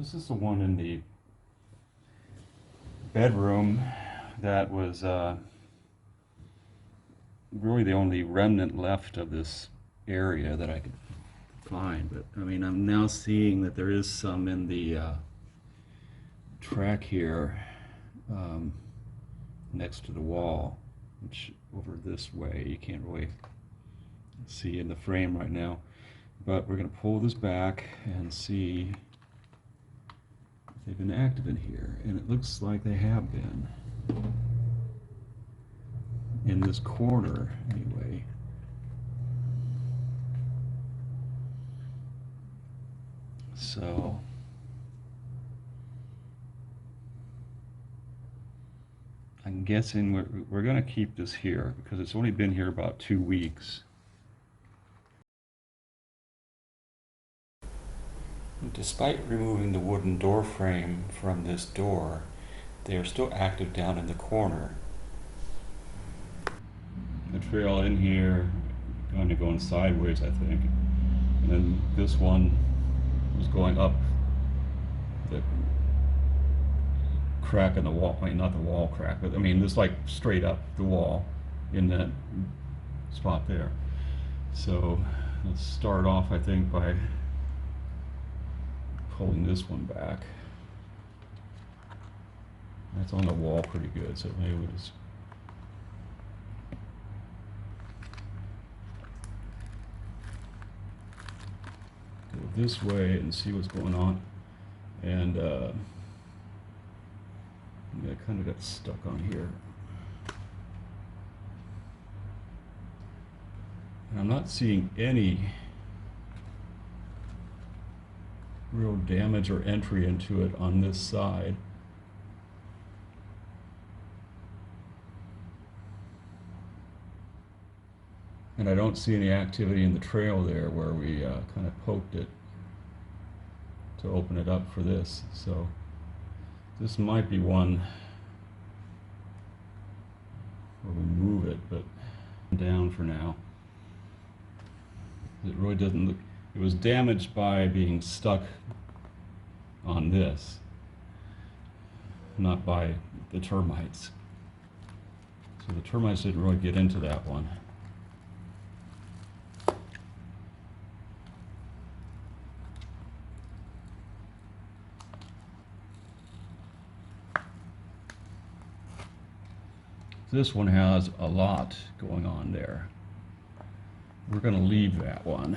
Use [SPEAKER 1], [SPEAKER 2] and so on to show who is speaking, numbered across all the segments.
[SPEAKER 1] This is the one in the bedroom that was really the only remnant left of this area that I could find. But I mean, I'm now seeing that there is some in the track here next to the wall, which over this way you can't really see in the frame right now. But we're going to pull this back and see if they've been active in here, and it looks like they have been in this corner anyway. So I'm guessing we're going to keep this here because it's only been here about 2 weeks. Despite removing the wooden door frame from this door, they are still active down in the corner. The trail in here kind of going sideways, I think, and then this one was going up the crack in the wall. I mean, not the wall crack, but I mean this, like straight up the wall in that spot there. So let's start off, I think, by pulling this one back. That's on the wall pretty good, so maybe we'll just go this way and see what's going on. And I kind of got stuck on here. And I'm not seeing any real damage or entry into it on this side. And I don't see any activity in the trail there where we kind of poked it to open it up for this. So this might be one where we move it, but down for now. It really doesn't look. It was damaged by being stuck on this, not by the termites. So the termites didn't really get into that one. This one has a lot going on there. We're going to leave that one.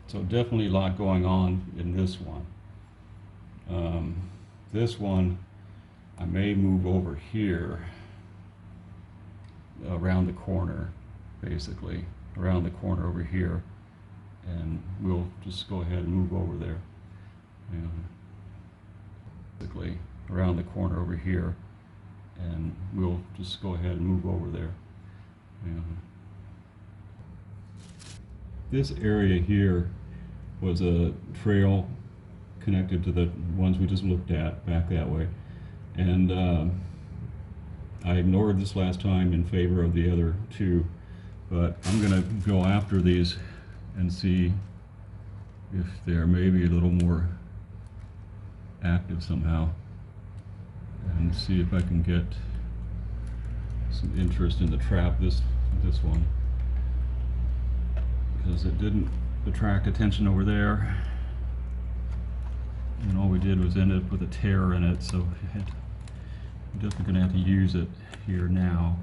[SPEAKER 1] So definitely a lot going on in this one. This one, I may move over here around the corner, basically, around the corner over here, and we'll just go ahead and move over there. Basically, around the corner over here, and we'll just go ahead and move over there. This area here was a trail connected to the ones we just looked at back that way, and I ignored this last time in favor of the other two, but I'm going to go after these and see if they're maybe a little more active somehow, and see if I can get some interest in the trap this one, because it didn't attract attention over there, and all we did was end up with a tear in it, so we're definitely going to have to use it here now.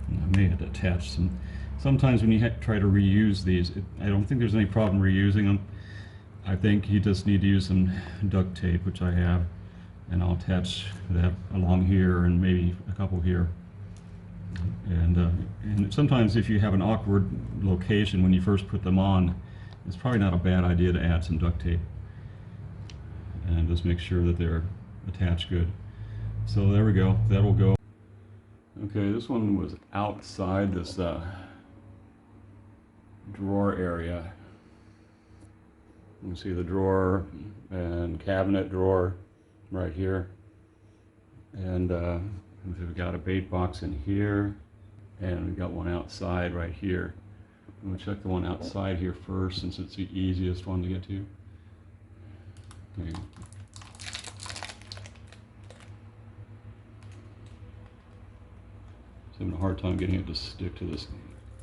[SPEAKER 1] And I may have to attach some. Sometimes when you try to reuse these, I don't think there's any problem reusing them. I think you just need to use some duct tape, which I have, and I'll attach that along here and maybe a couple here. And sometimes if you have an awkward location when you first put them on, it's probably not a bad idea to add some duct tape and just make sure that they're attached good. So there we go, that'll go. Okay, this one was outside this drawer area. You can see the drawer and cabinet drawer right here. And we've got a bait box in here, and we've got one outside right here. I'm going to check the one outside here first, since it's the easiest one to get to. Okay. Having a hard time getting it to stick to this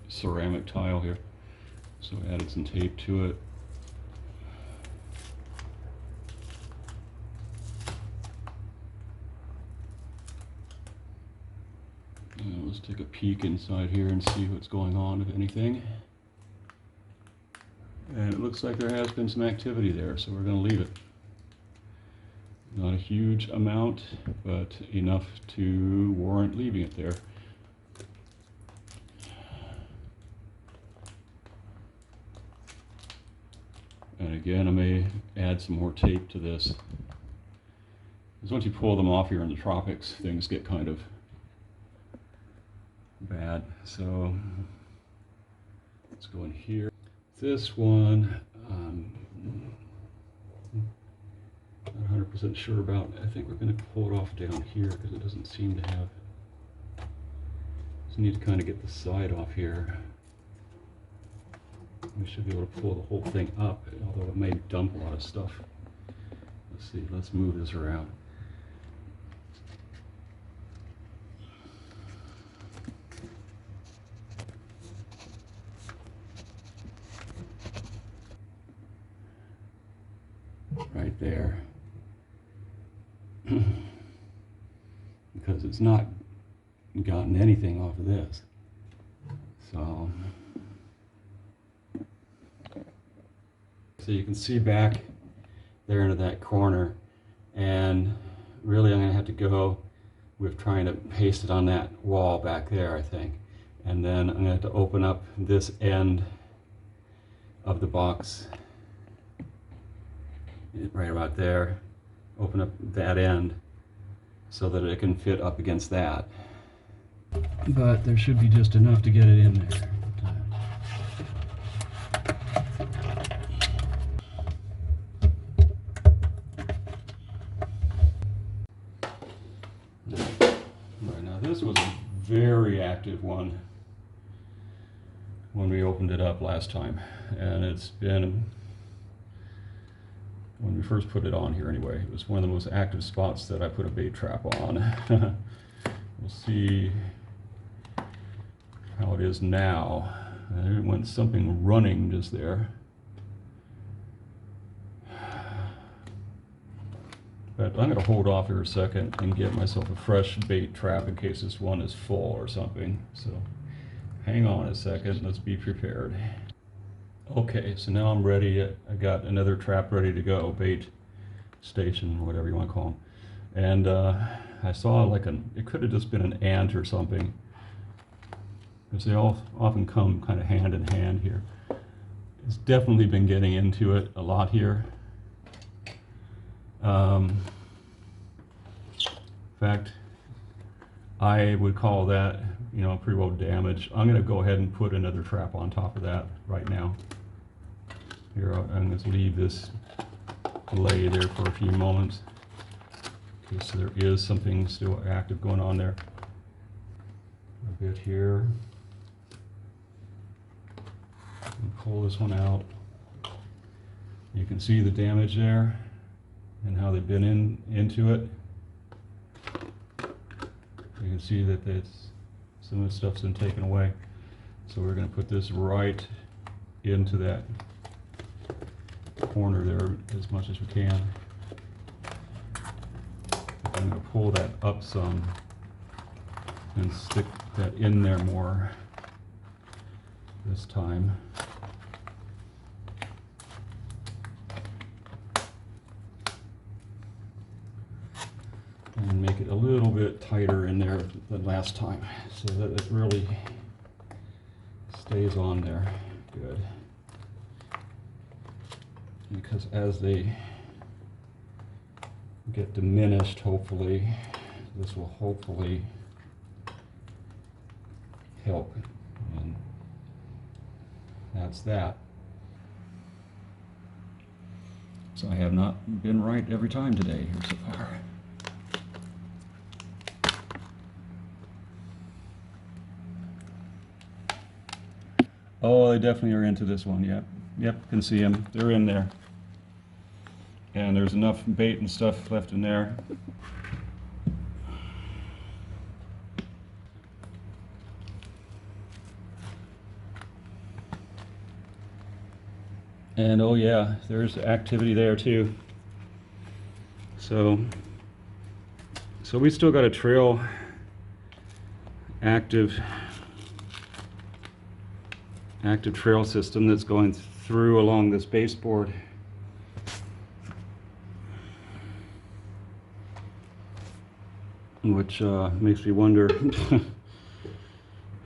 [SPEAKER 1] ceramic tile here, so I added some tape to it. And let's take a peek inside here and see what's going on, if anything. And it looks like there has been some activity there, so we're going to leave it. Not a huge amount, but enough to warrant leaving it there. And again, I may add some more tape to this, because once you pull them off here in the tropics, things get kind of bad. So let's go in here. This one, not 100% sure about. I think we're going to pull it off down here, because it doesn't seem to have. Just need to kind of get the side off here. We should be able to pull the whole thing up, although it may dump a lot of stuff. Let's see, let's move this around. Right there. Because it's not gotten anything off of this. So you can see back there into that corner, and really I'm going to have to go with trying to paste it on that wall back there, I think. And then I'm going to have to open up this end of the box right about there, open up that end so that it can fit up against that. But there should be just enough to get it in there. Right, now this was a very active one when we opened it up last time, and it's been, when we first put it on here anyway, it was one of the most active spots that I put a bait trap on. We'll see how it is now. There went something running just there. But I'm going to hold off here a second and get myself a fresh bait trap in case this one is full or something. So hang on a second, let's be prepared. Okay, so now I'm ready. I got another trap ready to go, bait station, whatever you want to call them. And I saw like it could have just been an ant or something, because they all often come kind of hand in hand here. It's definitely been getting into it a lot here. In fact, I would call that, you know, pretty well damaged. I'm going to go ahead and put another trap on top of that right now. Here, I'm going to leave this lay there for a few moments, because there is something still active going on there. A bit here. And pull this one out. You can see the damage there and how they've been into it. You can see that some of the stuff's been taken away. So we're going to put this right into that corner there as much as we can. I'm going to pull that up some and stick that in there more this time. And make it a little bit tighter in there than last time, so that it really stays on there good. Because as they get diminished, hopefully, this will hopefully help. And that's that. So I have not been right every time today here so far. Oh, they definitely are into this one. Yep, yep, can see them. They're in there. And there's enough bait and stuff left in there. And oh yeah, there's activity there too. So we still got a trail active trail system that's going through along this baseboard. Which makes me wonder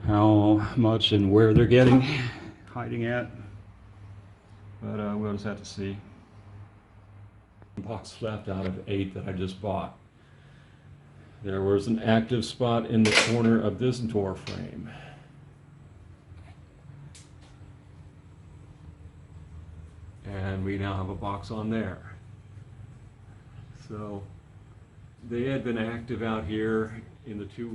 [SPEAKER 1] how much and where they're hiding at. But we'll just have to see. Box left out of 8 that I just bought. There was an active spot in the corner of this door frame. And we now have a box on there. So they had been active out here in the 2.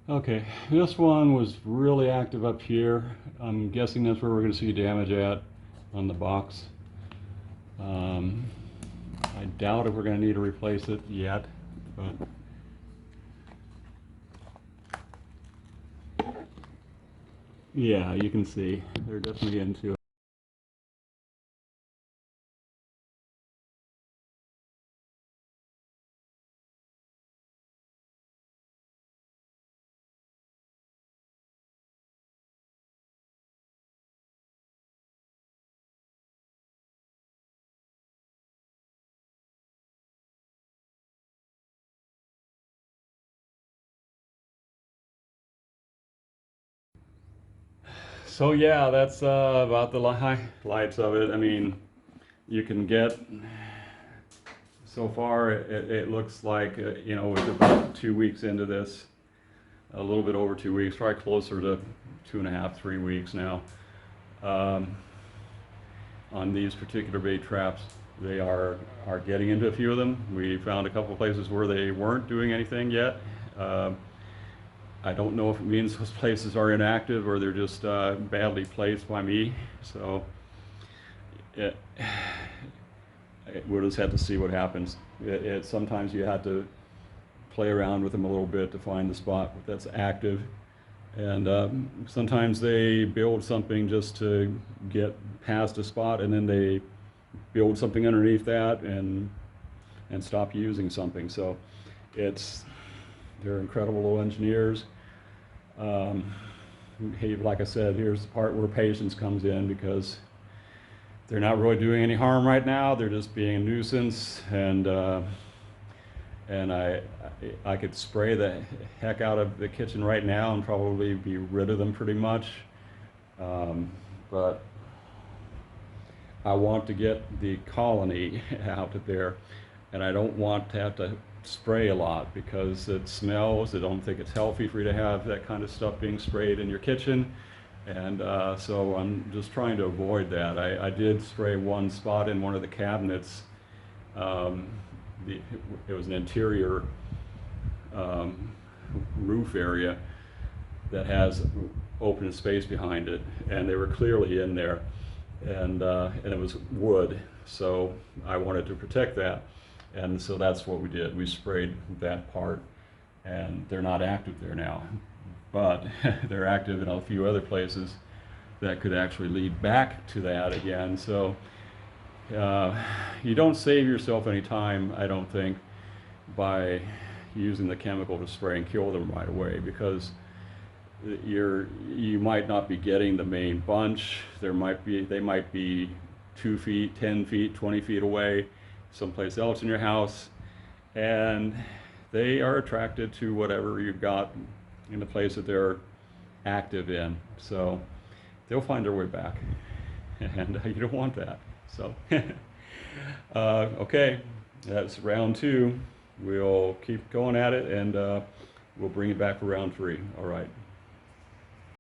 [SPEAKER 1] Okay, this one was really active up here. I'm guessing that's where we're going to see damage at on the box. I doubt if we're going to need to replace it yet, but yeah, you can see they're definitely into it. So yeah, that's about the highlights of it. I mean, you can get, so far it looks like, you know, we're about 2 weeks into this, a little bit over 2 weeks, probably closer to 2.5, 3 weeks now. On these particular bait traps, they are getting into a few of them. We found a couple of places where they weren't doing anything yet. I don't know if it means those places are inactive or they're just badly placed by me. So we'll just have to see what happens. Sometimes you have to play around with them a little bit to find the spot that's active. And sometimes they build something just to get past a spot, and then they build something underneath that and stop using something. So they're incredible little engineers. Like I said, here's the part where patience comes in, because they're not really doing any harm right now. They're just being a nuisance, and I could spray the heck out of the kitchen right now and probably be rid of them pretty much. But I want to get the colony out of there, and I don't want to have to spray a lot because it smells. I don't think it's healthy for you to have that kind of stuff being sprayed in your kitchen. And so I'm just trying to avoid that. I did spray one spot in one of the cabinets. It was an interior roof area that has open space behind it, and they were clearly in there, and it was wood, so I wanted to protect that, and so that's what we did. We sprayed that part, and they're not active there now, but they're active in a few other places that could actually lead back to that again. So you don't save yourself any time, I don't think, by using the chemical to spray and kill them right away, because you might not be getting the main bunch. They might be 2 feet, 10 feet, 20 feet away, someplace else in your house, and they are attracted to whatever you've got in the place that they're active in. So they'll find their way back, and you don't want that. So okay, that's round 2. We'll keep going at it, and we'll bring it back for round 3. All right.